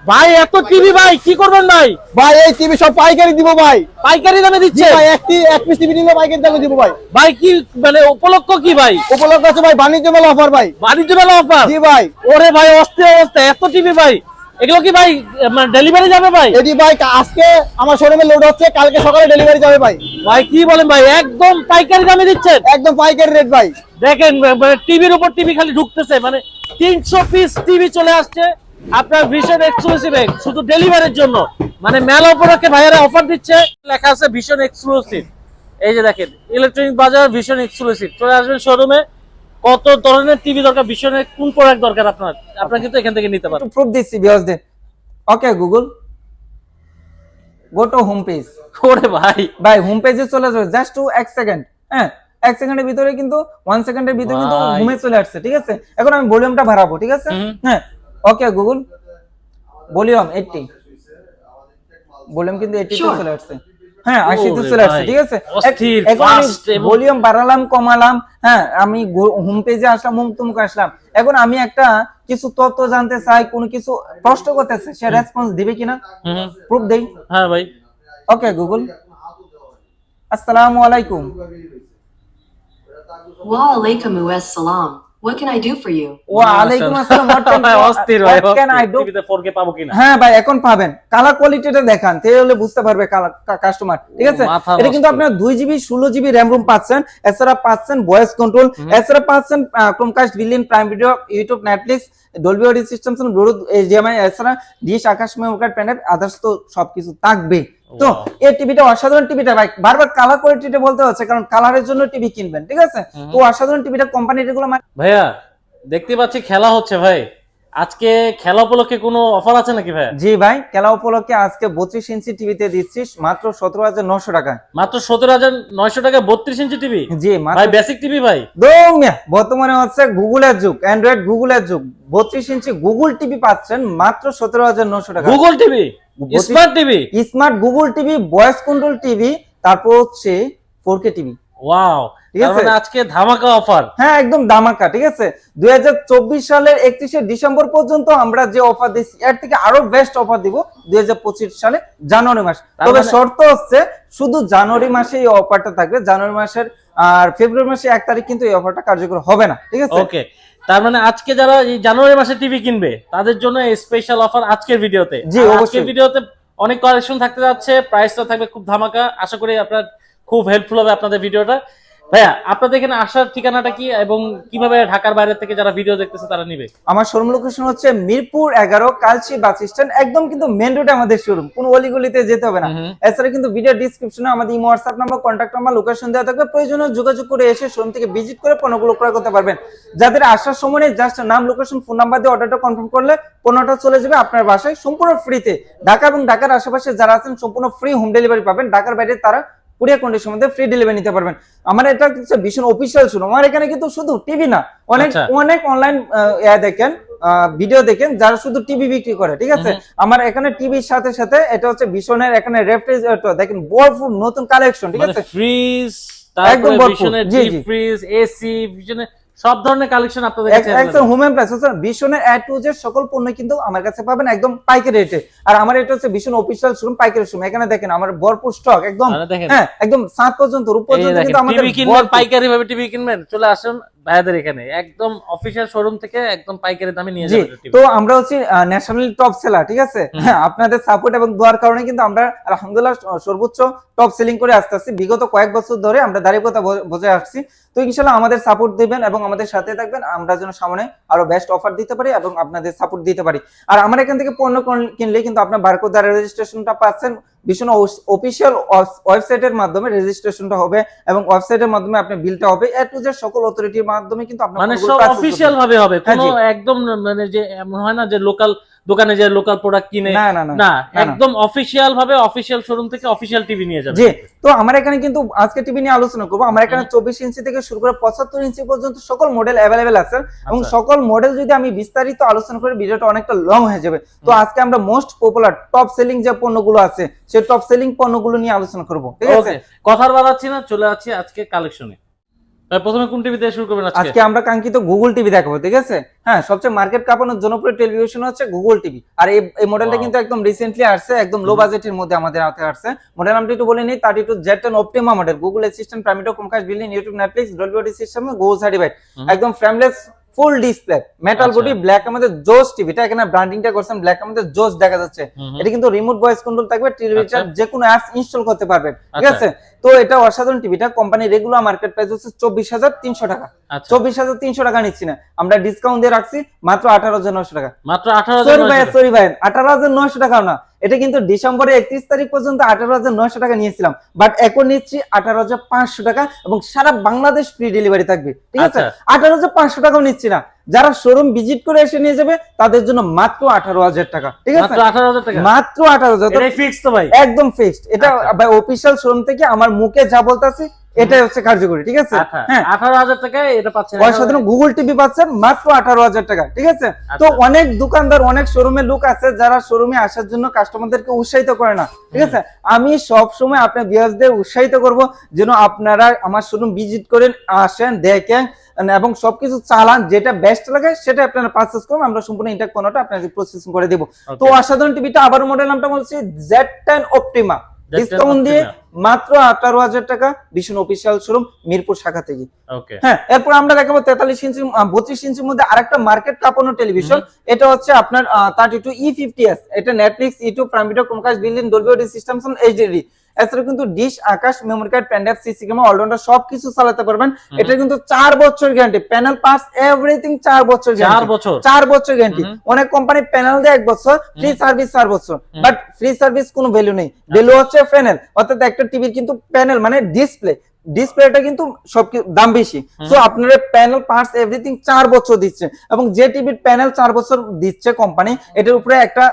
ভাই এত টিভি ভাই কি করবেন ভাই? ভাই এই টিভি সব পাইকারি দিব ভাই। পাইকারি দামে দিচ্ছে ভাই এক পিস টিভি নিলে পাইকারি দামে দিব ভাই। ভাই কি মানে উপলক্ষ কি ভাই? উপলক্ষ আছে ভাই বাণিজ্য মেলা অফার ভাই। বাণিজ্য মেলা অফার? জি ভাই। ওরে ভাই অস্থির অবস্থা, এত টিভি ভাই, এগুলো কি ভাই মানে ডেলিভারি যাবে ভাই? এটি ভাই আজকে আমার শোরুমে লোড হচ্ছে, কালকে সকালে ডেলিভারি যাবে ভাই। ভাই কি বলেন ভাই, একদম পাইকারি দামে দিচ্ছেন? একদম পাইকারি রেট ভাই। দেখেন মানে টিভির উপর টিভি খালি ঢুকতেছে, মানে 300 পিস টিভি চলে আসছে আপনার ভিশন এক্সক্লুসিভ শুধু ডেলিভারির জন্য। মানে মেলা উপলক্ষে ভাইয়ারা অফার দিচ্ছে, লেখা আছে ভিশন এক্সক্লুসিভ। এই যে দেখেন ইলেকট্রনিক বাজার ভিশন এক্সক্লুসিভ, চলে আসবেন শোরুমে। কত ধরনের টিভি দরকার, ভিশনের কোন প্রোডাক্ট দরকার আপনার কিন্তু এখান থেকে নিতে পারেন। প্রুফ দিচ্ছি ভিউয়ার্সদের। Okay Google, go to home page. ওরে ভাই হোম পেজে চলে যাবে জাস্ট টু 1 সেকেন্ড। হ্যাঁ 1 সেকেন্ডের ভিতরে কিন্তু 1 সেকেন্ডের ভিতরে কিন্তু হোমে চলে আসছে, ঠিক আছে। এখন আমি ভলিউমটা বাড়াবো, ঠিক আছে। হ্যাঁ ওকে গুগল, ভলিউম 80, ভলিউম কিন্তু 80 তে চলে আসছে। হ্যাঁ 80 তে চলে আসছে, ঠিক আছে। এখন আমি ভলিউম বাড়ালাম কমালাম, হ্যাঁ আমি হোম পেজে আসলাম, মুখ আসলাম। এখন আমি একটা কিছু তথ্য জানতে চাই, কোনো কিছু প্রশ্ন করতেছে, সে রেসপন্স দিবে কিনা প্রুফ দেই। হ্যাঁ ভাই। ওকে গুগল, আসসালামু আলাইকুম। Wa alaikum assalam. What can I do for you? ওয়া আলাইকুম আসসালাম। অস্থির ভাই, What can I do? টিভিতে 4K পাবো কিনা? হ্যাঁ ভাই এখন পাবেন। কালার কোয়ালিটিটা দেখান, তাহলে বুঝতে পারবে কাস্টমার, ঠিক আছে। এটা কিন্তু আপনার 2GB 16GB র‍্যাম রুম পাচ্ছেন, এছাড়া পাচ্ছেন ভয়েস কন্ট্রোল, এছাড়া পাচ্ছেন Chromecast, billion, prime video, YouTube, Netflix, Dolby audio system, Bluetooth, HDMI, এছাড়া dish, Akash memo card, pen drive, others তো সবকিছু থাকবে। তো এই টিভিটা অসাধারণ টিভিটা ভাই, বারবার কালার কোয়ালিটিটা বলতে হচ্ছে কারণ কালারের জন্য টিভি কিনবেন, ঠিক আছে। তো অসাধারণ টিভিটা কোম্পানির এগুলো ভাইয়া দেখতে পাচ্ছি খেলা হচ্ছে ভাই, আজকে খেলা উপলক্ষে কোনো অফার আছে নাকি ভাই? জি ভাই, খেলা উপলক্ষে আজকে 32 ইঞ্চি টিভিতে দিচ্ছি মাত্র 17,900 টাকা। মাত্র 17,900 টাকা 32 ইঞ্চি টিভি? জি ভাই বেসিক টিভি ভাই। বর্তমানে হচ্ছে গুগলের যুগ, অ্যান্ড্রয়েড গুগলের যুগ। 32 ইঞ্চি গুগল টিভি পাচ্ছেন মাত্র 17,900 টাকা। Google TV, smart TV, smart Google TV, voice control TV, তারপর হচ্ছে 4K টিভি। ওয়াও, ঠিক আছে, মানে আজকে ধামাকা অফার। হ্যাঁ একদম ধামাকা, ঠিক আছে। 2024 সালের 31শে ডিসেম্বর পর্যন্ত আমরা যে অফার দিচ্ছি এর থেকে আরো বেস্ট অফার দিব 2025 সালে জানুয়ারি মাস। তবে শর্ত হচ্ছে শুধু জানুয়ারি মাসে এই অফারটা থাকবে, জানুয়ারি মাসের আর ফেব্রুয়ারি মাসে 1 তারিখ কিন্তু এই অফারটা কার্যকর হবে না, ঠিক আছে। ওকে, তার মানে আজকে যারা এই জানুয়ারি মাসে টিভি কিনবে তাদের জন্য এই স্পেশাল অফার আজকের ভিডিওতে। জি আজকের ভিডিওতে অনেক কালেকশন থাকতে যাচ্ছে, প্রাইসটা থাকবে খুব ধামাকা। আশা করি আপনার খুব হেল্পফুল হবে আপনাদের ভিডিওটা। ভাইয়া আপনাদের এখানে আসার ঠিকানাটা কি এবং কিভাবে ঢাকার বাইরে থেকে যারা ভিডিও দেখতেছে তারা নিবে? আমার শোরুম লোকেশন হচ্ছে মিরপুর 11 কালচি বাস স্ট্যান্ড, একদম কিন্তু মেইন রোডে আমাদের শোরুম, কোনো অলিগলিতে যেতে হবে না। এছাড়া কিন্তু ভিডিও ডেসক্রিপশনে আমাদের imo, WhatsApp number, contact number, location দেওয়া থাকবে, প্রয়োজনে যোগাযোগ করে এসে শোরুম থেকে ভিজিট করে পণ্যগুলো ক্রয় করতে পারবেন। যাদের আসার সময় জাস্ট নাম, লোকেশন, ফোন নাম্বার দিয়ে অর্ডারটা কনফার্ম করলে পণ্যটা চলে যাবে আপনার বাসায় সম্পূর্ণ ফ্রিতে। ঢাকা এবং ঢাকার আশেপাশে যারা আছেন সম্পূর্ণ ফ্রি হোম ডেলিভারি পাবেন, ঢাকার বাইরে তারা কুরিয়ার কন্ডিশনের মধ্যে ফ্রি ডেলিভারি নিতে পারবেন। আমার এটা হচ্ছে ভীষণ অফিশিয়াল শোরুম। আমার এখানে কিন্তু শুধু টিভি না, অনেক অনলাইন দেখেন, ভিডিও দেখেন যারা শুধু টিভি বিক্রি করে, ঠিক আছে। আমার এখানে টিভির সাথে সাথে এটা হচ্ছে ভীষণের এখানে রেফ্রিজারেটর দেখেন, ভরপুর নতুন কালেকশন, ঠিক আছে। ফ্রিজ, একদম তারপরে ভীষণের ডিপ ফ্রিজ, এসি, ভীষণের সব ধরনের কালেকশন আপনাদের কাছে একদম হোম অ্যাপ্লায়েন্স, ভীষণের A to Z সকল পণ্য কিন্তু আমার কাছে পাবেন একদম পাইকারি রেটে। আর আমার এটা হচ্ছে ভীষণ অফিশিয়াল শোরুম, পাইকারি শোরুম। এখানে দেখেন আমার ভরপুর স্টক, একদম হ্যাঁ একদম 7 পর্যন্ত রূপ পর্যন্ত কিন্তু আমাদের টিভি কিনবেন, পাইকারি ভাবে টিভি কিনবেন, চলে আসুন ভাইয়াদের এখানে, একদম অফিশিয়াল শোরুম থেকে একদম পাইকারি দামে নিয়ে যাবেন টিভি। তো আমরা হচ্ছে ন্যাশনালি টপ সেলার, ঠিক আছে। আপনাদের সাপোর্ট এবং দোয়ার কারণে কিন্তু আমরা আলহামদুলিল্লাহ সর্বোচ্চ টপ সেলিং করে আসতেছি। বিগত কয়েক বছর ধরে আমরা দাঁড়িয়ে কথা বজায় আসছি। তো ইনশাআল্লাহ আমাদের সাপোর্ট দিবেন এবং আমাদের সাথে থাকবেন, আমরা যেন সামনে আরো বেস্ট অফার দিতে পারি এবং আপনাদের সাপোর্ট দিতে পারি। আর আমার এখান থেকে পণ্য কিনলে কিন্তু আপনার বারকোড দ্বারা রেজিস্ট্রেশনটা পাচ্ছেন, ভীষণ অফিশিয়াল ওয়েবসাইটের মাধ্যমে রেজিস্ট্রেশনটা হবে এবং ওয়েবসাইটের মাধ্যমে আপনার বিলটা হবে। এ টু জেড সকল অথরিটির মাধ্যমে কিন্তু আপনার মানে সব অফিশিয়াল ভাবে হবে, কোনো একদম মানে যে এমন হয় না যে লোকাল দোকানে যে লোকাল প্রোডাক্ট কিনে, না একদম অফিশিয়াল ভাবে অফিশিয়াল শোরুম থেকে অফিশিয়াল টিভি নিয়ে যাবে। জি, তো আমার এখানে কিন্তু আজকে টিভি নিয়ে আলোচনা করব। আমার এখানে 24 ইঞ্চি থেকে শুরু করে 75 ইঞ্চি পর্যন্ত সকল মডেল अवेलेबल আছে এবং সকল মডেল যদি আমি বিস্তারিত আলোচনা করি ভিডিওটা অনেকটা লং হয়ে যাবে। তো আজকে আমরা মোস্ট পপুলার টপ সেলিং যে পণ্যগুলো আছে সেই টপ সেলিং পণ্যগুলো নিয়ে আলোচনা করব, ঠিক আছে। কথার বাড়াচ্ছি না, চলে যাচ্ছি আজকে কালেকশনে। প্রথমে কোন টিভি দিয়ে শুরু করবেন আজকে? আজকে আমরা কাঙ্ক্ষিত গুগল টিভি দেখাবো, ঠিক আছে? হ্যাঁ, সবচেয়ে মার্কেট কাঁপানোর জনপ্রিয় টেলিভিশন হচ্ছে গুগল টিভি। আর এই মডেলটা কিন্তু একদম রিসেন্টলি আসছে, একদম লো বাজেটের মধ্যে আমাদের হাতে আসছে। মডেল নামটা একটু বলে নিই, 32Z10 Optima model, Google assistant, প্রাইমেটো, Chromecast, building, YouTube, Netflix, Dolby audio system, Google certified, একদম frameless full display, metal body, black এর মধ্যে জোস টিভিটা, এখানে ব্র্যান্ডিংটা করছেন ব্ল্যাক এর মধ্যে জোস দেখা যাচ্ছে। এটা কিন্তু রিমোট ভয়েস কন্ট্রোল থাকবে, টিভিটা যে কোনো অ্যাপস ইনস্টল করতে পারবেন, ঠিক আছে? তো এটা অসাধারণ টিভিটা। কোম্পানি রেগুলার মার্কেট প্রাইস হচ্ছে 24,300 টাকা। 24,300 টাকা নিচ্ছি না, আমরা ডিসকাউন্ট দিয়ে রাখছি মাত্র 18,900 টাকা। মাত্র 18,900? সরি ভাই 18,900 টাকা না, এটা কিন্তু ডিসেম্বরের 31 তারিখ পর্যন্ত 18,900 টাকা নিয়েছিলাম, বাট এখন নিচ্ছি 18,500 টাকা এবং সারা বাংলাদেশ ফ্রি ডেলিভারি থাকবে, ঠিক আছে? 18,500 টাকাও নিচ্ছি না, যারা শোরুম ভিজিট করে এসে নিয়ে যাবে তাদের জন্য মাত্র 18,000 টাকা, ঠিক আছে? মাত্র 18,000 টাকা, মাত্র 18,000। এটাই ফিক্স তো ভাই? একদম ফিক্সড। এটা ভাই অফিশিয়াল শোরুম থেকে আমার মুখে যা বলতাছি এটাই হচ্ছে কার্যকরী, ঠিক আছে? হ্যাঁ, 18,000 টাকায় এটা পাচ্ছেন। অসাধারণ গুগল টিভি পাচ্ছেন মাত্র 18,000 টাকা, ঠিক আছে? তো অনেক দোকানদার, অনেক শোরুমের লোক আছে যারা শোরুমে আসার জন্য কাস্টমারদেরকে উৎসাহিত করে না, ঠিক আছে? আমি সব সময় আপনার ভিউয়ার্সদের উৎসাহিত করব যেন আপনারা আমার শোরুম ভিজিট করেন, আসেন, দেখেন এবং সবকিছু চালান, যেটা বেস্ট লাগে সেটা আপনারা পারচেজ করুন, আমরা সম্পূর্ণ ইনটেক পণ্যটা আপনাদের প্রসেসিং করে দেব। তো অসাধারণ টিভিটা আবার মডেল নামটা বলছি Z10 অপটিমা, ডিসকাউন্ট দিয়ে মাত্র 18,000 টাকা, ভীষণ অফিসিয়াল শোরুম মিরপুর শাখা থেকে। হ্যাঁ, এরপর আমরা দেখাবো 43 ইঞ্চি 32 ইঞ্চির মধ্যে আরেকটা মার্কেট কাঁপানো টেলিভিশন। এটা হচ্ছে আপনার 32E50s। এটা Netflix, YouTube, prime video, Chromecast, building, Dolby audio system, HD, এছাড়া কিন্তু dish, Akash, memory card, pen drive, CC camera, allrounder সবকিছু চালাতে পারবেন। এটা কিন্তু 4 বছর গ্যারান্টি, প্যানেল পার্টস এভরিথিং 4 বছর গ্যারান্টি, 4 বছর গ্যারান্টি। অনেক কোম্পানি প্যানেল দেয় 1 বছর, ফ্রি সার্ভিস 4 বছর, বাট ফ্রি সার্ভিস কোনো ভ্যালু নেই, ভ্যালু হচ্ছে প্যানেল। অর্থাৎ একটা টিভির কিন্তু প্যানেল মানে ডিসপ্লেটা কিন্তু সব দাম বেশি, সো আপনারা প্যানেল পার্টস এভরিথিং 4 বছর দিচ্ছে, এবং যে টিভির প্যানেল 4 বছর দিচ্ছে কোম্পানি, এটার উপরে একটা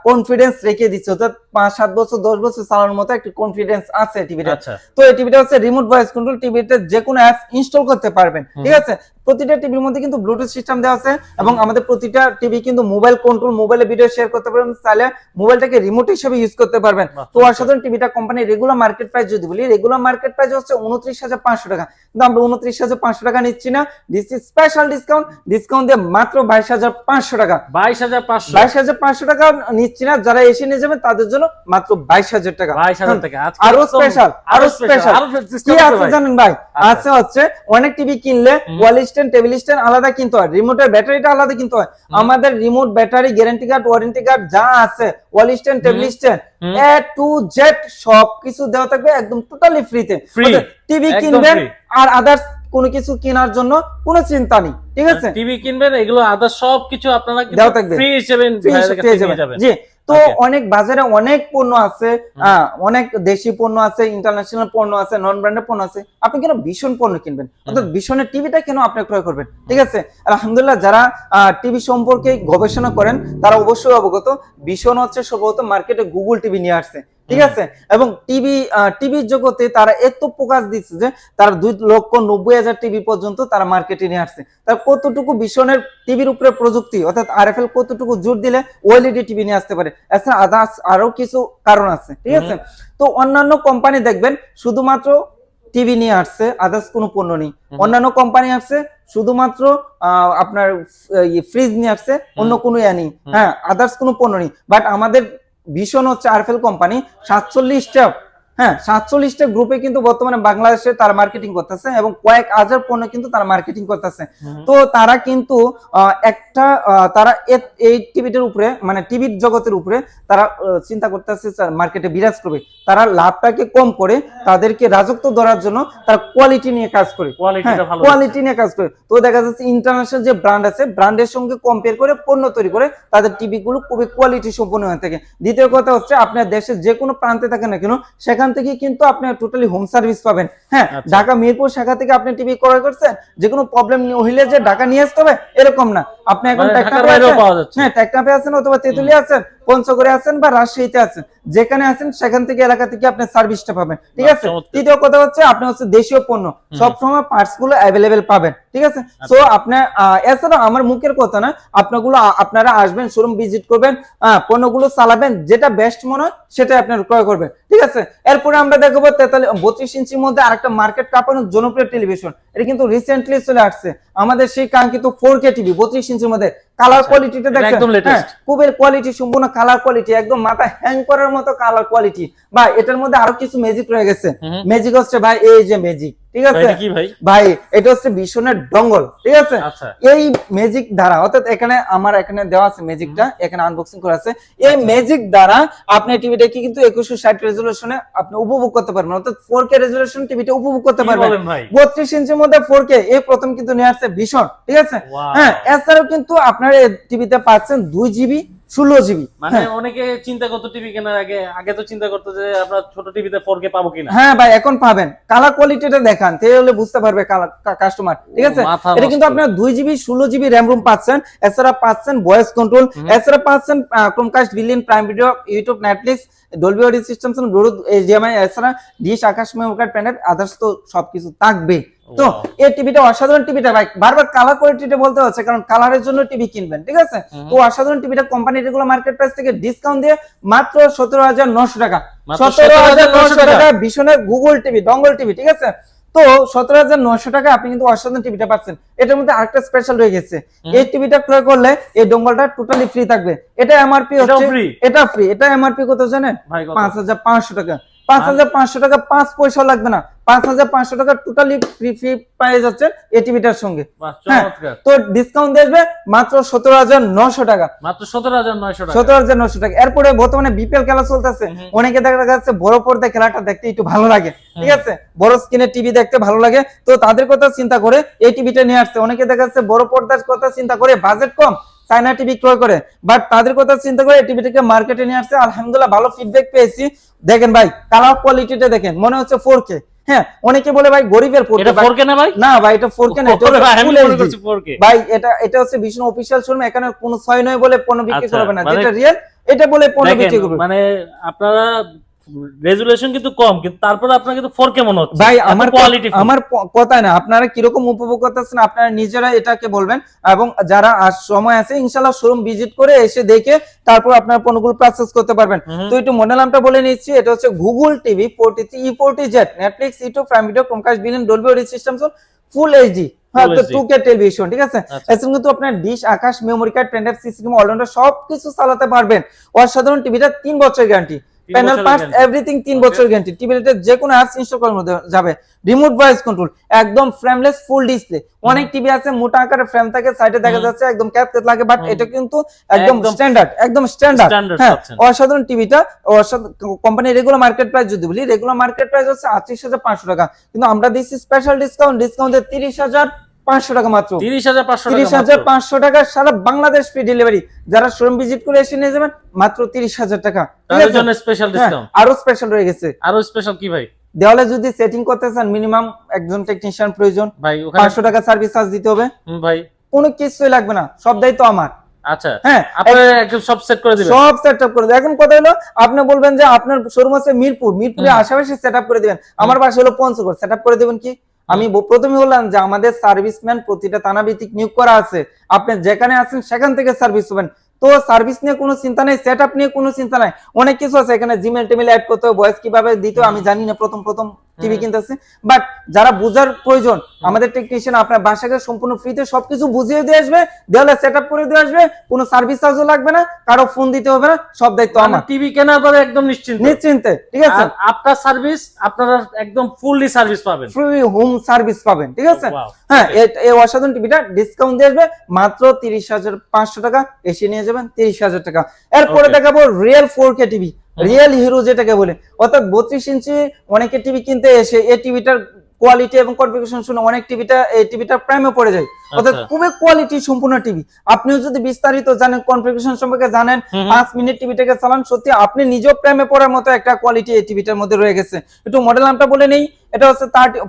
কনফিডেন্স রেখে দিচ্ছে, অর্থাৎ 5-7 বছর 10 বছর চালানোর মতো একটা কনফিডেন্স আছে টিভিটা। তো এই টিভিটা হচ্ছে রিমোট ভয়েস কন্ট্রোল, টিভিতে যে কোনো অ্যাপস ইনস্টল করতে পারবেন, ঠিক আছে? প্রতিটা টিভির মধ্যে কিন্তু ব্লুটুথ সিস্টেম দেওয়া আছে, এবং আমাদের প্রতিটা টিভি কিন্তু মোবাইল কন্ট্রোল, মোবাইলে ভিডিও শেয়ার করতে পারবেন, চাইলে মোবাইলটাকে রিমোট হিসেবে ইউজ করতে পারবেন। তো অসাধারণ টিভিটা। কোম্পানির রেগুলার মার্কেট প্রাইস যদি বলি, রেগুলার মার্কেট প্রাইস হচ্ছে 29,500 টাকা, কিন্তু আমরা 29,500 টাকা নিচ্ছি না, দিস ইজ স্পেশাল ডিসকাউন্ট দিয়ে মাত্র 22,500 টাকা। 22,500 টাকা নিচ্ছি না, যারা এসে নিয়ে যাবেন তাদের জন্য মাত্র 22,000 টাকা। আরো স্পেশাল কি আছে জানেন ভাই? আছে হচ্ছে অনেক টিভি কিনলে ওয়াল স্ট্যান্ড, টেবিল স্ট্যান্ড আলাদা কিনতে হয়, রিমোটের ব্যাটারিটা আলাদা কিনতে হয়। আমাদের remote, battery, guarantee card, warranty card যা আছে, wall stand, table stand A to Z সবকিছু দেওয়া থাকবে একদম টোটালি ফ্রিতে। টিভি কিনবেন আর আদার্স কোনো কিছু কেনার জন্য কোনো চিন্তা নেই, ঠিক আছে? টিভি কিনবেন, এগুলো আদার্স সবকিছু আপনারা দেওয়া থাকবে ফ্রি হিসেবে পেয়ে যাবেন। জি, তো অনেক বাজারে অনেক পণ্য আছে, অনেক দেশি পণ্য আছে, ইন্টারন্যাশনাল পণ্য আছে, নন ব্র্যান্ডেড পণ্য আছে। আপনি কেন ভীষণ পণ্য কিনবেন? অর্থাৎ ভীষণের টিভিটা কেন আপনি ক্রয় করবেন, ঠিক আছে? আলহামদুলিল্লাহ, যারা টিভি সম্পর্কে গবেষণা করেন তারা অবশ্যই অবগত, ভীষণ হচ্ছে সম্ভবত মার্কেটে গুগল টিভি নিয়ে আসছে, ঠিক আছে? এবং টিভির জগতে তারা এত ফোকাস দিচ্ছে যে তারা 2,90,000 টিভি পর্যন্ত তারা মার্কেটে নিয়ে আসছে। তার কতটুকু ভীষণের টিভির উপরে প্রযুক্তি, অর্থাৎ আরএফএল কতটুকু জোর দিলে ওএলইডি টিভি নিয়ে আসতে পারে। এছাড়া আদার্স আরো কিছু কারণ আছে, ঠিক আছে? তো অন্যান্য কোম্পানি দেখবেন শুধুমাত্র টিভি নিয়ে আসছে, আদার্স কোনো পণ্য নেই। অন্যান্য কোম্পানি আসছে শুধুমাত্র আপনার ফ্রিজ নিয়ে আসছে, অন্য কোনো ইয়া নেই, হ্যাঁ, আদার্স কোনো পণ্য নেই। বাট আমাদের ভীষণ হচ্ছে আরএফএল কোম্পানি 47টা গ্রুপে কিন্তু বর্তমানে বাংলাদেশে তারা মার্কেটিং করতেছে, এবং কয়েক হাজার পণ্য কিন্তু তারা মার্কেটিং করতেছে। তো তারা কিন্তু তারা এই টিভিটার উপরে, মানে টিভির জগতের উপরে তারা চিন্তা করতেছে মার্কেটে বিরাজ করবে। তারা লাভটাকে কম করে তাদেরকে রাজত্ব ধরার জন্য তারা কোয়ালিটি নিয়ে কাজ করে, কোয়ালিটি নিয়ে কাজ করে। তো দেখা যাচ্ছে ইন্টারন্যাশনাল যে ব্র্যান্ড আছে, ব্র্যান্ডের সঙ্গে কম্পেয়ার করে পণ্য তৈরি করে তাদের টিভি গুলো খুবই কোয়ালিটি সম্পন্ন হয়ে থাকে। দ্বিতীয় কথা হচ্ছে, আপনার দেশের যে কোনো প্রান্তে থাকেন না কেন, সেখান থেকে কিন্তু আপনি টোটালি হোম সার্ভিস পাবেন। হ্যাঁ, ঢাকা মিরপুর শাখা থেকে আপনি টিভি ক্রয় করছেন, যে কোনো প্রবলেম হইলে যে ঢাকা নিয়ে আসতে হবে এরকম না। আপনি এখন টেকনাফে আছেন, অথবা তেতুলিয়া আছেন, পঞ্চগড়ে আছেন, বা রাজশাহীতে আছেন, যেখানে আছেন সেখান থেকে এলাকা থেকে আপনি সার্ভিসটা পাবেন, ঠিক আছে? তৃতীয় কথা হচ্ছে, আপনি হচ্ছে দেশীয় পণ্য সবসময় পার্টস গুলো অ্যাভেলেবেল পাবেন, ঠিক আছে? সো আপনি এছাড়া আমার মুখের কথা না, আপনারা আসবেন, শোরুম ভিজিট করবেন, পণ্যগুলো চালাবেন, যেটা বেস্ট মনে হয় সেটা আপনারা ক্রয় করবেন, ঠিক আছে? এরপরে আমরা দেখবো 32 ইঞ্চির মধ্যে আরেকটা আরেকটা মার্কেট কাঁপানোর জনপ্রিয় টেলিভিশন, এটা কিন্তু রিসেন্টলি চলে আসছে আমাদের সেই কাঙ্ক্ষিত 4K টিভি 32 ইঞ্চির মধ্যে। কালার কোয়ালিটিটা দেখেন, একদম latest। খুবই কোয়ালিটি সম্পূর্ণ কালার কোয়ালিটি, একদম মাথা হ্যাং করার মতো কালার কোয়ালিটি। বা এটার মধ্যে আরো কিছু ম্যাজিক রয়ে গেছে। ম্যাজিক হচ্ছে ভাই এই যে ম্যাজিক, ঠিক আছে এটা কি ভাই? ভাই এটা হচ্ছে ভীষণের ডঙ্গল, ঠিক আছে। আচ্ছা। এই ম্যাজিক দ্বারা অর্থাৎ এখানে আমার এখানে দেওয়া আছে ম্যাজিকটা, এখানে আনবক্সিং করা আছে। এই ম্যাজিক দ্বারা আপনি টিভিটাকে কিন্তু 2160 রেজোলিউশনে আপনি উপভোগ করতে পারবেন, অর্থাৎ 4K রেজোলিউশন টিভিটা উপভোগ করতে কি পারবেন। বলেন ভাই? 32 ইঞ্চির মধ্যে 4K এই প্রথম কিন্তু নিয়ে আসছে ভীষণ, ঠিক আছে। Wow। হ্যাঁ, এছাড়াও কিন্তু আপনার এই টিভিতে পাচ্ছেন 2GB 16GB। মানে অনেকে চিন্তা করতো টিভি কেনার আগে তো চিন্তা করতো যে আমরা ছোট টিভিতে 4K পাবো কিনা। হ্যাঁ ভাই, এখন পাবেন। কালার কোয়ালিটিটা দেখান তাহলে বুঝতে পারবে কাস্টমার, ঠিক আছে। মাথা এটা কিন্তু নষ্ট। আপনার 2GB 16GB র্যাম রুম পাচ্ছেন, এছাড়া পাচ্ছেন ভয়েস কন্ট্রোল, এছাড়া পাচ্ছেন Chromecast, billion, prime video, YouTube, Netflix, Dolby audio system, Bluetooth, HDMI, এছাড়া dish, Akash memory card, pen drive, others তো সবকিছু থাকবে। তো এই টিভিটা অসাধারণ টিভিটা ভাই, বারবার কালার কোয়ালিটিটা বলতে হচ্ছে কারণ কালারের জন্য টিভি কিনবেন, ঠিক আছে। তো অসাধারণ টিভিটা কোম্পানি রেগুলার মার্কেট প্রাইস থেকে ডিসকাউন্ট দিয়ে মাত্র 17,900 টাকা। মাত্র 17,900 টাকা ভীষণের গুগল টিভি, ডঙ্গল টিভি, ঠিক আছে। তো 17,900 টাকা আপনি কিন্তু অসাধারণ টিভিটা পাচ্ছেন। এটার মধ্যে আরেকটা স্পেশাল রয়ে গেছে, এই টিভিটা ক্রয় করলে এই ডঙ্গলটা টোটালি ফ্রি থাকবে। এটা এমআরপি হচ্ছে, এটা ফ্রি। এটা এমআরপি কত জানেন? 5,500 টাকা। 5,500 টাকা 5 পয়সা লাগবে না, 5,500 টাকা টোটালি ফ্রি পেয়ে যাচ্ছেন এই টিভিটার সঙ্গে। তো ডিসকাউন্ট দেবে মাত্র 17,900 টাকা। মাত্র 17,900 টাকা। 17,900 টাকা। এরপরে বর্তমানে বিপিএল খেলা চলতেছে, অনেকে দেখা যাচ্ছে বড় পর্দায় খেলাটা দেখতে একটু ভালো লাগে, ঠিক আছে, বড় স্ক্রিনে টিভি দেখতে ভালো লাগে। তো তাদের কথা চিন্তা করে এই টিভিটা নিয়ে আসছে। অনেকে দেখা যাচ্ছে বড় পর্দার কথা চিন্তা করে বাজেট কম চায়না টিভি ক্রয় করে, বাট তাদের কথা চিন্তা করে এই টিভিটাকে মার্কেটে নিয়ে আসছে। আলহামদুলিল্লাহ ভালো ফিডব্যাক পেয়েছি। দেখেন ভাই কালার কোয়ালিটিটা দেখেন, মনে হচ্ছে 4K। হ্যাঁ, অনেকে বলে ভাই গরিবের 4K। এটা 4K না ভাই? না ভাই, এটা 4K না, এটা ভাই আমি ফুল মনে HD করছি 4K। ভাই এটা হচ্ছে ভীষণ অফিশিয়াল শোরুম, এখানে কোনো 6 নয় বলে পণ্য বিক্রি আচ্ছা, করবে না, মানে- যেটা রিয়েল এটা বলে পণ্য দেখেন, বিক্রি করবে। মানে আপনারা রেজুলেশন কিন্তু কম, কিন্তু তারপরে আপনার কিন্তু 4K মনে হচ্ছে ভাই এত আমার কোয়ালিটি। আমার কথা না, আপনারা কিরকম উপভোগ করতেছেন আপনারা নিজেরা এটাকে বলবেন, এবং যারা সময় আছে ইনশাআল্লাহ শোরুম ভিজিট করে এসে দেখে তারপর আপনারা পণ্যগুলো পারচেজ করতে পারবেন। তো একটু মডেল নামটা বলে নিচ্ছি, এটা হচ্ছে Google TV 43E40Z, Netflix, YouTube, prime video, Chromecast, billion, Dolby audio system, full HD, হ্যাঁ, তো 2K টেলিভিশন, ঠিক আছে। এছাড়া কিন্তু আপনার dish, Akash, memory card, pen drive, system, allrounder সবকিছু চালাতে পারবেন। অসাধারণ টিভিটা 3 বছর গ্যারান্টি, প্যানেল পার্টস এভরিথিং 3 বছর গ্যারান্টি। টিভিতে যে কোনো অ্যাপস ইনস্টল করার মধ্যে যাবে, রিমোট ভয়েস কন্ট্রোল, একদম ফ্রেমলেস ফুল ডিসপ্লে। অনেক টিভি আছে মোটা আকারের ফ্রেম থাকে, সাইডে দেখা যাচ্ছে একদম ক্যাপকেট লাগে, বাট এটা কিন্তু একদম স্ট্যান্ডার্ড, একদম স্ট্যান্ডার্ড। হ্যাঁ, অসাধারণ টিভিটা। কোম্পানি রেগুলার মার্কেট প্রাইস যদি বলি, রেগুলার মার্কেট প্রাইস হচ্ছে 38,500 টাকা, কিন্তু আমরা দিচ্ছি স্পেশাল ডিসকাউন্টে 30,500 টাকা মাত্র। 30,500 টাকা সারা বাংলাদেশ ফ্রি ডেলিভারি। যারা শোরুম ভিজিট করে এসে নিয়ে যাবেন মাত্র 30,000 টাকা। তার জন্য স্পেশাল ডিসকাউন্ট। আরো স্পেশাল রয়ে গেছে। আরো স্পেশাল কি ভাই? দেওয়ালে যদি সেটিং করতে চান মিনিমাম একজন টেকনিশিয়ান প্রয়োজন ভাই, 500 টাকা সার্ভিস চার্জ দিতে হবে ভাই, কোনো কিছুই লাগবে না, সব দায়িত্ব আমার। আচ্ছা, হ্যাঁ, আপনারা একদম সব সেট করে দিবেন, সব সেটআপ করে দেবেন। এখন কথা হলো আপনি বলবেন যে আপনার শোরুম আছে মিরপুরে আশেপাশে সেটআপ করে দিবেন, আমার বাসা হলো পঞ্চগড়, সেটআপ করে দিবেন কি? আমি প্রথমে বললাম যে আমাদের সার্ভিসম্যান প্রতিটা থানা ভিত্তিক নিয়োগ করা আছে, আপনি যেখানে আছেন সেখান থেকে সার্ভিস পাবেন। তো সার্ভিস নিয়ে কোনো চিন্তা নেই, সেটআপ নিয়ে কোনো চিন্তা নাই। অনেক কিছু আছে এখানে, জিমেল টেমেল অ্যাড করতে হবে, ভয়েস কিভাবে দিতে হবে আমি জানি না, প্রথম টিভি কিনতেছে, বাট যারা বুঝার প্রয়োজন আমাদের টেকনিশিয়ান আপনার বাসাকে সম্পূর্ণ ফ্রিতে সবকিছু বুঝিয়ে দিয়ে আসবে, দেওয়ালে সেটআপ করে দিয়ে আসবে, কোনো সার্ভিস চার্জও লাগবে না, কারো ফোন দিতে হবে না, সব দায়িত্ব আমার। টিভি কেনার পরে একদম নিশ্চিন্তে, ঠিক আছে। আপনার সার্ভিস আপনারা একদম ফুললি সার্ভিস পাবেন, ফ্রি হোম সার্ভিস পাবেন, ঠিক আছে। Wow. হ্যাঁ, এই অসাধারণ টিভিটা ডিসকাউন্ট দিয়ে আসবে মাত্র 30,500 টাকা, এসে নিয়ে যাবেন 30,000 টাকা। এরপরে দেখাবো real 4K TV, real hero যেটাকে বলে, অর্থাৎ 32 ইঞ্চি। অনেকে টিভি কিনতে এসে এই টিভিটার কোয়ালিটি এবং কনফিগারেশন শুনে অনেক এই টিভিটা প্রাইমে পড়ে যায়, অর্থাৎ খুবই কোয়ালিটি সম্পূর্ণ টিভি। আপনিও যদি বিস্তারিত জানেন, কনফিগারেশন সম্পর্কে জানেন, 5 মিনিট টিভিটাকে চালান, সত্যি আপনি নিজেও প্রেমে পড়ার মতো একটা কোয়ালিটি এই টিভিটার মধ্যে রয়ে গেছে। একটু মডেল নামটা বলে নেই, এটা হচ্ছে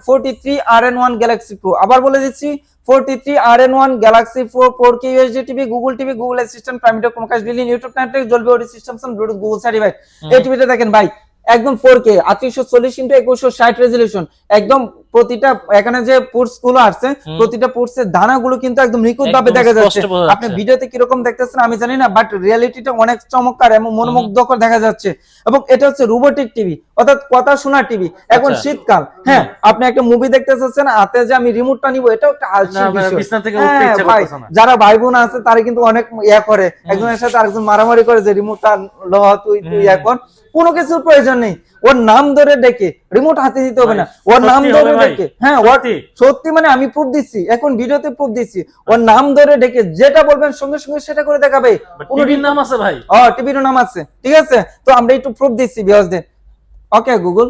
43RN1 গ্যালাক্সি প্রো। আবার বলে দিচ্ছি 43RN1 Galaxy 4K UHD TV, Google TV, Google assistant, prime video, Chromecast, billion, YouTube, Netflix, Dolby audio system, Bluetooth, Google certified. এই টিভিটা দেখেন ভাই, একদম 4K 3840x2160 রেজোলিউশন, একদম প্রতিটা এখানে যে পোর্টস গুলো আছে প্রতিটা পোর্টসের দানাগুলো কিন্তু একদম নিখুঁত ভাবে একদম দেখা যাচ্ছে। স্পষ্ট বোঝা যাচ্ছে। আপনি ভিডিওতে কিরকম দেখতেছেন আমি জানি না, বাট রিয়েলিটিটা অনেক চমৎকার এবং মনোমুগ্ধকর দেখা যাচ্ছে। এবং এটা হচ্ছে রোবোটিক টিভি, অর্থাৎ কথা শোনা টিভি। এখন আচ্ছা। শীতকাল, হ্যাঁ আপনি একটা মুভি দেখতে চাচ্ছেন, হাতে যে আমি রিমোটটা নিব এটাও একটা আলসি না, বিষয়। বিছানা থেকে উঠতে হ্যাঁ, ইচ্ছা ভাই, করতেছে না। যারা ভাই বোন আছে তারা কিন্তু অনেক ইয়া করে, একজনের সাথে আরেকজন মারামারি করে যে রিমোটটা ল তুই ইয়া কর। কোনো কিছুর প্রয়োজন নেই, ওর নাম ধরে ডেকে রিমোট হাতে দিতে হবে না, ওর নাম সত্যি ধরে হবে ভাই? ডেকে, হ্যাঁ ওর সত্যি? সত্যি মানে আমি প্রুফ দিচ্ছি, এখন ভিডিওতে প্রুফ দিচ্ছি, ওর নাম ধরে ডেকে যেটা বলবেন সঙ্গে সঙ্গে সেটা করে দেখাবে। টিভির নাম আছে ভাই? টিভির নাম আছে, ঠিক আছে। তো আমরা একটু প্রুফ দিচ্ছি ভিউয়ার্সদের। Okay Google,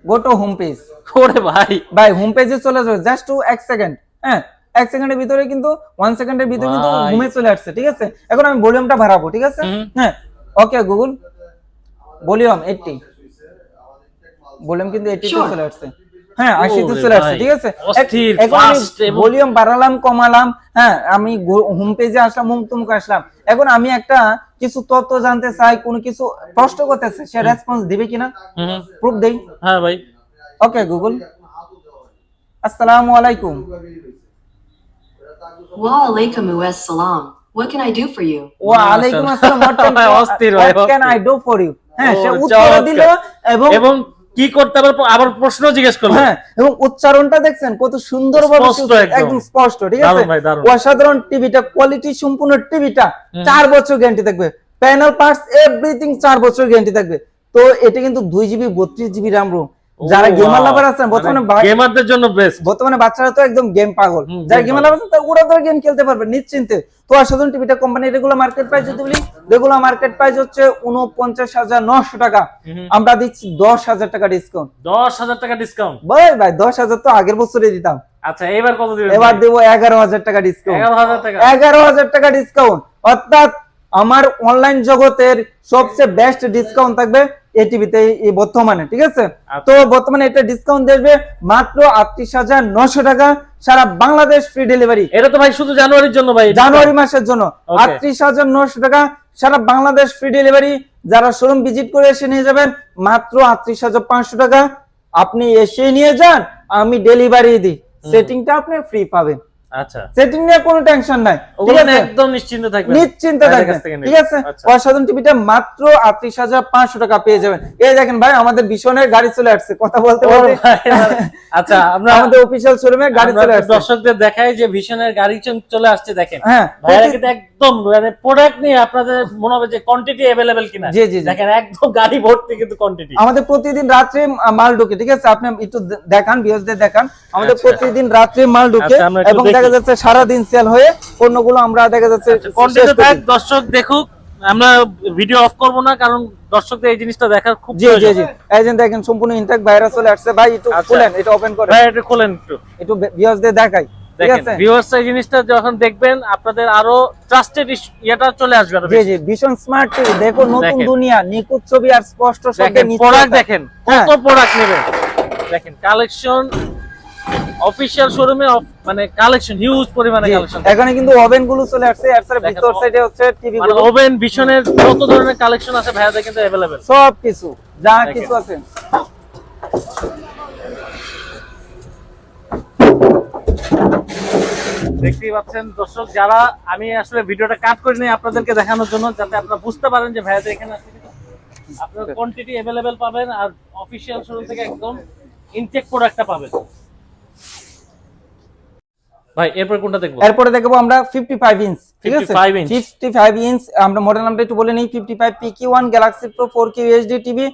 go to home page. ওরে ভাই, ভাই হোম পেজে চলে যাবে, জাস্ট টু 1 সেকেন্ড, হ্যাঁ 1 সেকেন্ডের ভিতরে কিন্তু 1 সেকেন্ডের ভিতরে কিন্তু ভাই। হোমে চলে আসছে, ঠিক আছে। এখন আমি ভলিউমটা বাড়াবো, ঠিক আছে, হ্যাঁ ওকে গুগল, ভলিউম 80, ভলিউম কিন্তু 80 তে Sure. চলে আসছে, হ্যাঁ 80 তে ওরে চলে আসছে, ভাই, ঠিক আছে। অস্থির, এখন আমি fast এবং- ভলিউম বাড়ালাম কমালাম, হ্যাঁ আমি হোম পেজে আসলাম, মুমতুমকে আসলাম। এখন আমি একটা কিছু তথ্য জানতে চাই, কোনো কিছু প্রশ্ন করতেছে, সে রেসপন্স দিবে কিনা, প্রুফ দেই। হ্যাঁ ভাই। ওকে গুগল, আসসালামু আলাইকুম। Wa alaikum US salam. What can I do for you? ওয়া আলাইকুম আসসালাম, অস্থির ভাই, what can I do for you? হ্যাঁ সে ও, উত্তর চমৎকার। দিল এবং এবং কি করতে হবে আবার প্রশ্ন জিজ্ঞেস করলো। হ্যাঁ এবং উচ্চারণটা দেখছেন কত সুন্দরভাবে স্পষ্ট একদম। একদম স্পষ্ট, ঠিক আছে। দারুণ ভাই, দারুণ। অসাধারণ টিভিটা, কোয়ালিটি সম্পূর্ণ টিভিটা 4 বছর গ্যারান্টি থাকবে, প্যানেল পার্টস এভরিথিং 4 বছর গ্যারান্টি থাকবে। তো এটা কিন্তু 2 জিবি 32 জিবি RAM ROM। যারা গেমার লাভার আছেন বর্তমানে গেমারদের জন্য বেস্ট। বর্তমানে বাচ্চারা তো একদম গেম পাগল, যারা গেমার লাভার আছেন ওরা তো গেম খেলতে পারবে নিশ্চিন্তে। তো অসাধারণ টিভিটা কোম্পানির রেগুলার মার্কেট প্রাইস যদি বলি, রেগুলার মার্কেট প্রাইস হচ্ছে 49,900 টাকা, আমরা দিচ্ছি 10,000 টাকা ডিসকাউন্ট। 10,000 টাকা ডিসকাউন্ট। ভাই ভাই 10,000 তো আগের বছরে দিতাম, আচ্ছা এবার কত দিবেন? এবার দেবো 11,000 টাকা ডিসকাউন্ট। 11,000 টাকা। 11,000 টাকা ডিসকাউন্ট, অর্থাৎ আমার অনলাইন জগতের সবচেয়ে বেস্ট ডিসকাউন্ট থাকবে এই টিভিতে এই বর্তমানে, ঠিক আছে। তো বর্তমানে এটা ডিসকাউন্ট দেবে মাত্র 38,900 টাকা, সারা বাংলাদেশ ফ্রি ডেলিভারি। এটা তো ভাই শুধু জানুয়ারির জন্য ভাই, জানুয়ারি মাসের জন্য Okay. 38,900 টাকা, সারা বাংলাদেশ ফ্রি ডেলিভারি। যারা শোরুম ভিজিট করে এসে নিয়ে যাবেন মাত্র 38,500 টাকা, আপনি এসে নিয়ে যান, আমি ডেলিভারি দিই, সেটিংটা আপনি ফ্রি পাবেন। আচ্ছা সেটিং নিয়ে কোনো টেনশন নাই, ঠিক ওগুলো আছে, একদম নিশ্চিন্তে থাকবেন, নিশ্চিন্তে ভাইদের থাকবেন, কাছ থেকে নিয়ে। ঠিক আছে। আচ্ছা। অসাধারণ টিভিটা মাত্র 38,500 টাকা পেয়ে যাবেন। এই দেখেন ভাই আমাদের ভীষণের গাড়ি চলে আসছে, কথা বলতে ও বলতে ভাই, আচ্ছা আমরা আমাদের অফিসিয়াল শোরুমে গাড়ি আমরা চলে একটু আসছে। দর্শকদের দেখাই যে ভিশনের গাড়ি চলে আসছে, দেখেন হ্যাঁ ভাইরা কিন্তু একদম মানে প্রোডাক্ট নিয়ে আপনাদের মনে হবে যে কোয়ান্টিটি अवेलेबल কিনা। জি, জি, জি। দেখেন একদম গাড়ি ভর্তি কিন্তু কোয়ান্টিটি। আমাদের প্রতিদিন রাত্রে মাল ঢুকে, ঠিক আছে, আপনি একটু দেখান ভিউয়ারদের দেখান, আমাদের আচ্ছা। প্রতিদিন রাত্রে মাল ঢুকে আচ্ছা, আমরা একটু এবং দেখি। দেখা যাচ্ছে সারা দিন সেল হয়ে পণ্যগুলো আমরা দেখা যাচ্ছে কন্টিনিউ শেষ করে থাক, দিই। দর্শক দেখুক, আমরা ভিডিও অফ করব না কারণ দর্শকদের এই জিনিসটা দেখার খুব জি জি প্রয়োজন। জি, এই যে দেখেন সম্পূর্ণ ইনটেক ভাইরাস চলে আসছে। ভাই একটু আচ্ছা। খুলেন, এটা ওপেন করেন, ভাই এটা খোলেন একটু, ভিউয়ারদের দেখাই, ঠিক দেখেন আছে। ভিউয়ার্স এই জিনিসটা যখন দেখবেন আপনাদের আরো ট্রাস্টেড ইয়েটা চলে আসবে আরো জি বেশি। জি, ভীষণ স্মার্ট টিভি, দেখো নতুন দেখেন। দুনিয়া, নিখুঁত ছবি আর স্পষ্ট শব্দে দেখেন নিচে প্রোডাক্ট লেখা। দেখেন হ্যাঁ। কত প্রোডাক্ট নেবেন, দেখেন কালেকশন অফিশিয়াল শোরুমে মানে কালেকশন হিউজ পরিমাণে জি, কালেকশন। এখানে কিন্তু ওভেন গুলো চলে আসছে, এর সাথে দেখেন, ভিতর সাইডে হচ্ছে টিভি মানে গুলো, ওভেন ভিশনের যত ধরনের কালেকশন আছে ভাইয়াদের কিন্তু अवेलेबल। সব কিছু যা দেখেন। কিছু আছে। দেখতেই পাচ্ছেন দর্শক, যারা আমি আসলে ভিডিওটা কাট করে নিই আপনাদেরকে দেখানোর জন্য, যাতে আপনারা বুঝতে পারেন যে ভাইয়াদের এখানে আছে কিন্তু আপনারা কোয়ান্টিটি अवेलेबल পাবেন আর অফিশিয়াল শোরুম থেকে একদম ইনটেক প্রোডাক্টটা পাবেন। ভাই এরপর কোনটা দেখবো? এরপরে দেখবো আমরা 55 ইঞ্চ, ঠিক আছে, 55 ইঞ্চ। 55 ইঞ্চ, আমরা মডেল নামটা একটু বলে নিই, 55 PQ1 Galaxy Pro 4K UHD TV,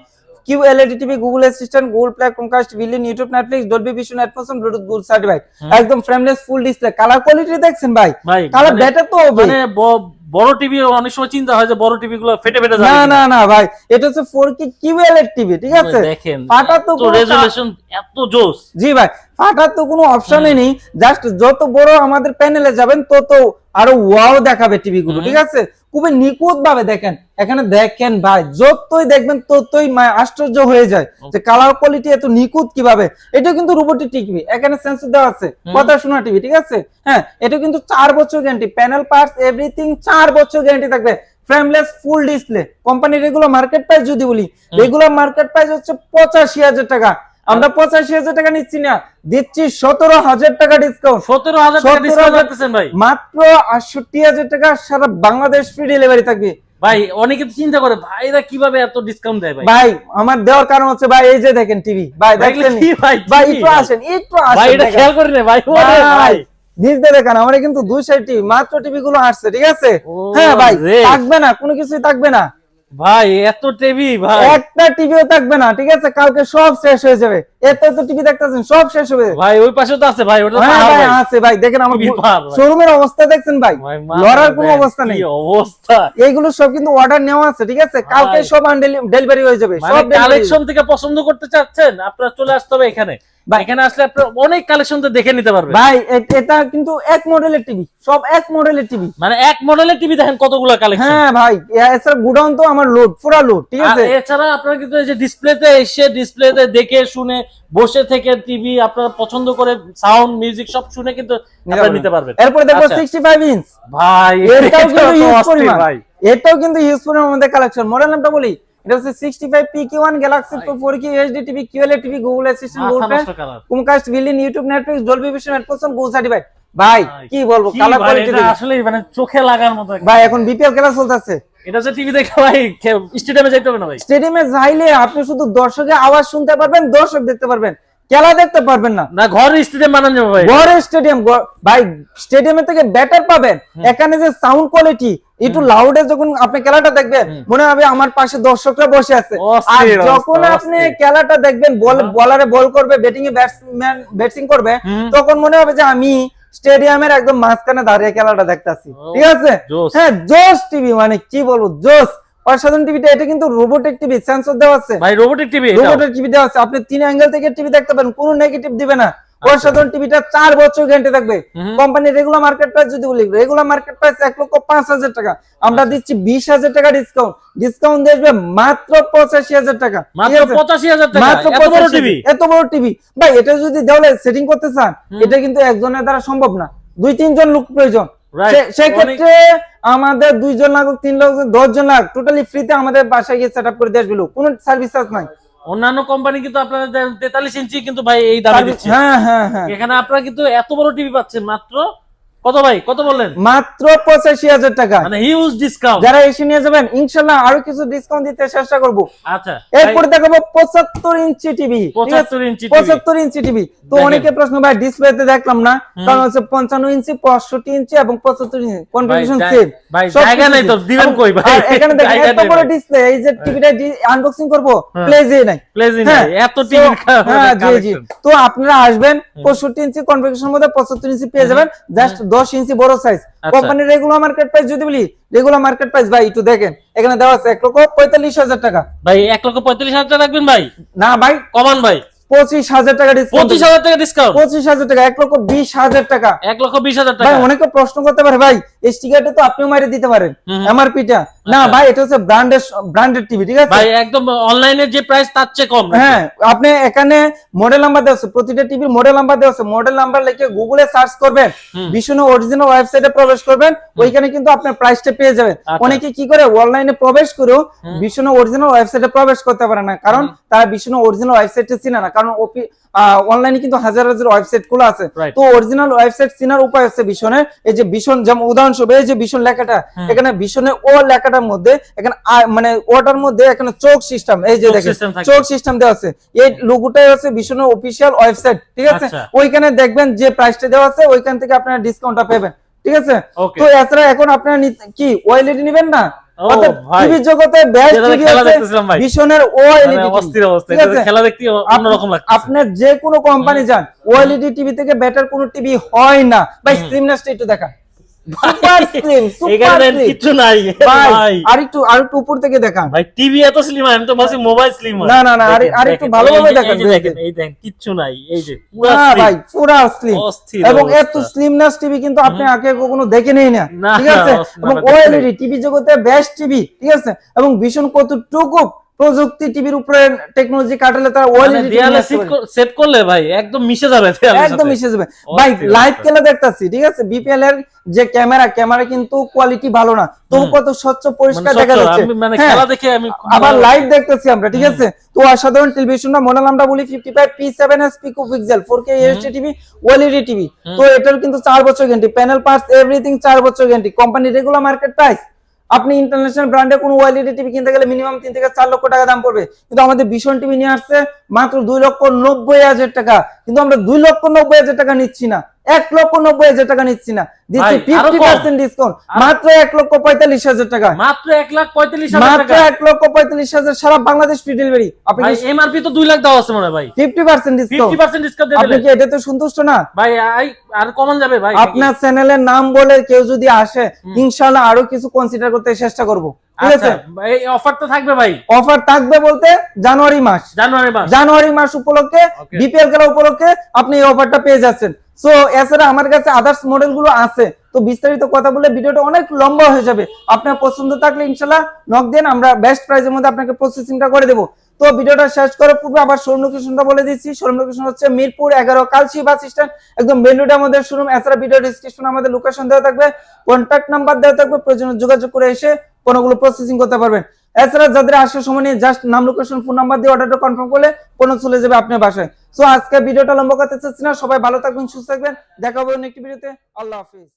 QLED TV, Google assistant, Google play, Chromecast, billion, YouTube, Netflix, Dolby vision, Atmos, Bluetooth gold certified, একদম frameless full display. Colour quality দেখছেন ভাই, ভাই কালার মানে- বেটার তো হবে। মানে বড় টিভি অনেক সময় চিন্তা হয় যে বড় টিভি গুলো ফেটে ফেটে না যাবে, না না ভাই, এটা হচ্ছে 4K QLED টিভি, ঠিক আছে, দেখেন ফাটার তো কোনো রেজোলিউশন এত জোস। জি ভাই, ফাটার তো কোনো অপশনই নেই, জাস্ট যত বড় আমাদের প্যানেলে যাবেন তত আরো ওয়াও দেখাবে টিভি গুলো, ঠিক আছে, খুবই নিখুঁত ভাবে দেখেন। এখানে দেখেন ভাই, যতই দেখবেন ততই আশ্চর্য হয়ে যায় যে কালার কোয়ালিটি এত নিখুঁত কিভাবে। এটা কিন্তু রোবোটিক টিভি, এখানে সেন্সর দেওয়া আছে, কথা শোনা টিভি, ঠিক আছে। হ্যাঁ, এটা কিন্তু 4 বছর গ্যারান্টি, প্যানেল পার্টস এভরিথিং 4 বছর গ্যারান্টি থাকবে, frameless full display. Company regular market price যদি বলি, রেগুলার মার্কেট প্রাইস হচ্ছে 85,000 টাকা, আমরা 85,000 টাকা নিচ্ছি না, দিচ্ছি 17,000 টাকা ডিসকাউন্ট। 17,000 টাকা ডিসকাউন্ট রাখতেছেন ভাই। মাত্র 68,000 টাকা, সারা বাংলাদেশ ফ্রি ডেলিভারি থাকবে। ভাই অনেকে তো চিন্তা করে ভাইরা কিভাবে এত ডিসকাউন্ট দেয় ভাই। ভাই আমার দেওয়ার কারণ হচ্ছে ভাই এই যে দেখেন টিভি, ভাই দেখেন কি ভাই, ভাই কি একটু ভাই? আসেন, একটু ভাই আসেন এটা দেখেন। খেয়াল করেন না ভাই। ওরে ভাই নিজ দিয়ে দেখেন, আমার কিন্তু 2 সাইড টিভি, মাত্র টিভি গুলো আসছে, ঠিক আছে? ও হ্যাঁ ভাই, রে। থাকবে না, কোনো কিছুই থাকবে না, ভাই এত টিভি ভাই। একটা টিভিও থাকবে না, ঠিক আছে? কালকে সব শেষ হয়ে যাবে, এত টিভি দেখতেছেন, সব শেষ হবে। ভাই ওই পাশে তো আছে ভাই, ওটা তো হ্যাঁ আর ভাই ভাই। আছে ভাই, দেখেন আমার টিভি পার ভাই। শোরুমের অবস্থা দেখছেন ভাই, ভাই লড়ার কোনো ভাই, অবস্থা কি নেই। অবস্থা। এইগুলো সব কিন্তু অর্ডার নেওয়া আছে, ঠিক আছে? কালকে ভাই। সব ডেলিভারি হয়ে যাবে, মানে সব delivery। কালেকশন থেকে পছন্দ করতে চাচ্ছেন, আপনারা চলে আসতে হবে এখানে। ভাই। এখানে আসলে আপনারা অনেক কালেকশন তো দেখে নিতে পারবেন। ভাই এটা কিন্তু এক মডেলের টিভি, সব এক মডেলের টিভি। মানে এক মডেলের টিভি দেখেন কতগুলো কালেকশন। হ্যাঁ ভাই, এছাড়া গুডাউন তো আমার লোড, পুরা লোড, ঠিক আর আছে? এছাড়া আপনারা কিন্তু এই যে ডিসপ্লেতে এসে ডিসপ্লেতে দেখে শুনে বসে থেকে টিভি আপনারা পছন্দ করে সাউন্ড মিউজিক সব শুনে কিন্তু আপনারা নিতে পারবেন। এরপরে দেখো আচ্ছা। 65 ইঞ্চ, ভাই এটাও কিন্তু তো ইউজ অস্থির পরিমাণ, ভাই। এটাও কিন্তু ইউজ পরিমাণ আমাদের কালেকশন। মডেল নামটা বলি, এটা হচ্ছে 65 PQ1 galaxy 4K HD TV, QLED TV, Google assistant, মাথা গুগল নষ্ট colour. Chromecast, building, YouTube, Netflix, Dolby vision, headphone, Google certified. ভাই কি বলবো, কি কালার ভাই, কোয়ালিটি এটা আসলেই মানে চোখে লাগার মতো একটা। ভাই এখন বিপিএল খেলা চলতেছে, এটা যে টিভি দেখে ভাই স্টেডিয়ামে যাইতে হবে না ভাই। স্টেডিয়ামে যাইলে আপনি শুধু দর্শকের আওয়াজ শুনতে পারবেন, দর্শক দেখতে পারবেন, খেলা দেখতে পারবেন না। না ঘর স্টেডিয়াম বানানো যাবে ভাই। বড় স্টেডিয়াম, ভাই স্টেডিয়ামের থেকে বেটার পাবেন। এখানে যে সাউন্ড কোয়ালিটি, একটু লাউডে যখন আপনি খেলাটা দেখবেন মনে হবে আমার পাশে দর্শকরা বসে আছে। আর অস্থির যখন অবস্থা, আপনি অস্থির। খেলাটা দেখবেন, বলারে বল করবে, ব্যাটিং এ ব্যাটসম্যান ব্যাটিং করবে, তখন মনে হবে যে আমি স্টেডিয়ামের একদম মাঝখানে দাঁড়িয়ে খেলাটা দেখতাছি, ঠিক আছে? জোস। হ্যাঁ জোস টিভি, মানে কি বলবো, জোস অসাধারণ টিভিটা। এটা কিন্তু রোবোটিক টিভি, সেন্সর দেওয়া আছে, ভাই রোবোটিক টিভি এটা। রোবোটিক টিভি দেওয়া আছে, আপনি 3 অ্যাঙ্গেল থেকে টিভি দেখতে পারেন, কোনো নেগেটিভ দিবে না। অসাধারণ টিভিটা 4 বছর গ্যারান্টি থাকবে। কোম্পানির রেগুলার মার্কেট প্রাইস যদি বলি, রেগুলার মার্কেট প্রাইস 1,05,000 টাকা, আমরা দিচ্ছি 20,000 টাকা ডিসকাউন্ট। ডিসকাউন্ট দেবে মাত্র 85,000 টাকা, মাত্র 85,000 টাকা, মাত্র এত বড় 85,000 টিভি। এত বড় টিভি ভাই। এটা যদি দেওয়ালে সেটিং করতে চান, এটা কিন্তু একজনের দ্বারা সম্ভব না, 2-3 জন লোক প্রয়োজন। Right. সেই ক্ষেত্রে আমাদের 2 জন লাগুক, 3 লাগুক, 10 জন লাগ, টোটালি ফ্রিতে আমাদের বাসায় গিয়ে সেটআপ করে দিয়ে আসবে লোক, কোনো সার্ভিস চার্জ নাই। অন্যান্য কোম্পানি কিন্তু আপনারা 43 ইঞ্চি কিন্তু ভাই এই দামে দিচ্ছে। হ্যাঁ হ্যাঁ হ্যাঁ, এখানে আপনারা কিন্তু এত বড় টিভি পাচ্ছেন মাত্র কত ভাই, কত বললেন? মাত্র 85,000 টাকা। মানে হিউজ ডিসকাউন্ট। যারা এসে নিয়ে যাবেন ইনশাল্লাহ আরো কিছু ডিসকাউন্ট দিতে চেষ্টা করব। আচ্ছা এরপরে দেখাবো 75 inch TV, 75 inch TV. 75 inch TV. তো দেখেন। অনেকে প্রশ্ন, ভাই ডিসপ্লেতে দেখলাম না, কারণ হচ্ছে 55 ইঞ্চি, 65 ইঞ্চি এবং 75 ইঞ্চি কনফিগারেশন ভাই, সেম। ভাই, জায়গা নাই তো, দিবেন কই ভাই? এখানে দেখেন জায়গা এত নেই বড় ভাই। ডিসপ্লে, এই যে টিভিটা আনবক্সিং করব, হ্যাঁ। প্লেজে নাই, প্লেজিং হ্যাঁ, ভাই, এত টিভির হ্যাঁ জি জি। কালেকশন। তো আপনারা আসবেন, 65 ইঞ্চি কনফিগারেশনের মধ্যে 75 ইঞ্চি পেয়ে যাবেন, জাস্ট 10 ইঞ্চি বড় সাইজ। কোম্পানির রেগুলার মার্কেট প্রাইস যদি বলি, রেগুলার মার্কেট প্রাইস ভাই একটু দেখেন, এখানে দেওয়া আছে 1,45,000 টাকা। ভাই 1,45,000 টাকা রাখবেন ভাই? না ভাই, কমান ভাই, 25,000 টাকা ডিসকাউন্ট। 25,000 টাকা ডিসকাউন্ট। 25,000 টাকা, 1,20,000 টাকা। 1,20,000 ভাই টাকা। অনেকে প্রশ্ন করতে পারে, ভাই স্টিকারটা তো আপনিও মারি দিতে পারেন, এমআরপিটা না আচ্ছা। ভাই, এটা হচ্ছে ব্র্যান্ডেড টিভি, ঠিক আছে? ভাই একদম অনলাইনে যে প্রাইস তার চেয়ে কম। হ্যাঁ, আপনি এখানে মডেল নাম্বার দেওয়া আছে, প্রতিটা টিভির মডেল নাম্বার দেওয়া আছে, মডেল নাম্বার লিখে গুগলে সার্চ করবেন, ভীষণ অরিজিনাল ওয়েবসাইটে প্রবেশ করবেন, ওইখানে কিন্তু আপনার প্রাইসটা পেয়ে যাবেন। আচ্ছা। অনেকে কি করে, অনলাইনে প্রবেশ করেও ভীষণ অরিজিনাল ওয়েবসাইটে প্রবেশ করতে পারে না, কারণ তারা ভীষণ অরিজিনাল ওয়েবসাইটে চিনে না, কারণ অনলাইনে কিন্তু হাজার হাজার ওয়েবসাইট গুলো আছে। Right. তো অরিজিনাল ওয়েবসাইট চিনার উপায় হচ্ছে ভীষণের, এই যে ভীষণ, যেমন উদাহরণস্বরূপ এই যে ভীষণ লেখাটা, এখানে ভীষণের ও লেখাটার মধ্যে এখানে মানে ওটার মধ্যে এখানে চোখ সিস্টেম, এই যে চোখ দেখেন system থাকে। চোখ সিস্টেম দেওয়া আছে, এই লোগোটাই হচ্ছে ভীষণের অফিসিয়াল ওয়েবসাইট, ঠিক আছে? আচ্ছা। ওইখানে দেখবেন যে প্রাইসটা দেওয়া আছে, ওইখান থেকে আপনারা ডিসকাউন্টটা পাবেন, ঠিক আছে? Okay. তো এছাড়া এখন আপনারা কি ওএলইডি নেবেন না? ও অর্থাৎ ভাই, টিভি জগতে বেস্ট যেটা টিভি খেলা আছে দেখতেছিলাম ভাই। ভীষণের মানে ওএলইডি অস্থির অবস্থা, ঠিক এটা আছে? খেলা দেখতে অন্যরকম লাগছে। আপনার যে কোনো কোম্পানি যান, ওএলইডি টিভি থেকে বেটার কোনো টিভি হয় না ভাই। স্লিমনেসটা একটু দেখান, সুপার স্লিম, সুপার এখানে দেন স্লিম কিছু নাই ভাই। ভাই। আরেকটু উপর থেকে দেখান ভাই টিভি এত স্লিম হয়, আমি তো ভাবছি মোবাইল স্লিম হয়। না, না, না, দেখেন, আরেকটু দেখেন, ভালোভাবে এই যে- দেখান, এই যে দেখেন, এই দেখেন কিচ্ছু নাই, এই যে পুরো না slim। ভাই, পুরা স্লিম। অস্থির এবং অবস্থা। এত স্লিমনেস টিভি কিন্তু আপনি আগে কখনো দেখেনই না, না, ঠিক আছে? না, এবং না, ওএলইডি টিভি জগতে বেস্ট টিভি, ঠিক আছে? এবং ভীষণ কতটুকু প্রযুক্তি টিভির উপরে টেকনোলজি কাটালে তারা মানে ওএলইডি দেয়ালে সেট করলে ভাই একদম মিশে যাবে দেয়ালের একদম সাথে। মিশে যাবে ভাই। লাইভ খেলা দেখতাছি, ঠিক আছে, বিপিএল এর যে ক্যামেরা কিন্তু কোয়ালিটি ভালো না, তবু কত স্বচ্ছ পরিষ্কার মানে দেখা সত্য, যাচ্ছে। আমি মানে হ্যাঁ, খেলা দেখে আমি আবার লাইভ দেখতেছি আমরা, ঠিক আছে। তো অসাধারণ টেলিভিশনটা, মডেল আমরা বলি 55 P7s pico pixel 4K HD TV, OLED TV. তো এটার কিন্তু 4 বছর গ্যারান্টি, প্যানেল পার্টস এভরিথিং 4 বছর guarantee, company regular market price. আপনি ইন্টারন্যাশনাল ব্র্যান্ডে কোনো ওএলইডি টিভি কিনতে গেলে মিনিমাম 3 থেকে 4 লক্ষ টাকা দাম পড়বে, কিন্তু আমাদের ভীষণ টিভি নিয়ে আসছে মাত্র 2,90,000 টাকা। কিন্তু আমরা 2,90,000 টাকা নিচ্ছি না, 1,90,000 টাকা নিচ্ছি না, দিচ্ছি ভাই, আরো কম। 50% ডিসকাউন্ট, মাত্র 1,45,000 টাকা। মাত্র 1,45,000 মাত্র টাকা। 1,45,000, সারা বাংলাদেশ ফ্রি ডেলিভারি। আপনি ভাই এমআরপি তো 2 লাখ দেওয়া আছে মনে হয় ভাই। 50% ডিসকাউন্ট, 50% ডিসকাউন্ট দিয়ে আপনি দিলেন কি এটাতে সন্তুষ্ট না? ভাই। আর কমান যাবে ভাই? আপনার চ্যানেলের নাম বলে কেউ যদি আসে, ইনশাআল্লাহ আরো কিছু কনসিডার করতে চেষ্টা করব, ঠিক আছে। আচ্ছা, এই অফার তো থাকবে ভাই অফার থাকবে বলতে জানুয়ারি মাস উপলক্ষে, Okay. বিপিএল খেলা উপলক্ষে আপনি এই অফারটা পেয়ে যাচ্ছেন। সো এছাড়া আমার কাছে আদার্স মডেল গুলো আছে, তো বিস্তারিত কথা বলে ভিডিওটা অনেক লম্বা হয়ে যাবে। আপনার পছন্দ থাকলে ইনশাআল্লাহ নক দেন, আমরা বেস্ট প্রাইসের মধ্যে আপনাকে প্রসেসিংটা করে দেবো। তো ভিডিওটা শেষ করার পূর্বে আবার শোরুম লোকেশনটা বলে দিচ্ছি। শোরুম লোকেশন হচ্ছে মিরপুর 11 কালচি বাস স্ট্যান্ড, একদম মেইন রোডে আমাদের শোরুম। এছাড়া ভিডিও ডেসক্রিপশনে আমাদের লোকেশন দেওয়া থাকবে, কন্ট্যাক্ট নাম্বার দেওয়া থাকবে, প্রয়োজনে যোগাযোগ করে এসে পণ্যগুলো প্রসেসিং করতে পারবেন। এছাড়া যাদের আসার সময় নিয়ে জাস্ট নাম, লোকেশন, ফোন নাম্বার দিয়ে অর্ডারটা কনফার্ম করলে পণ্য চলে যাবে আপনার বাসায়। সো আজকে ভিডিওটা লম্বা করতে চাচ্ছি না, সবাই ভালো থাকবেন, সুস্থ থাকবেন, দেখা হবে অন্য একটি ভিডিওতে। আল্লাহ হাফিজ।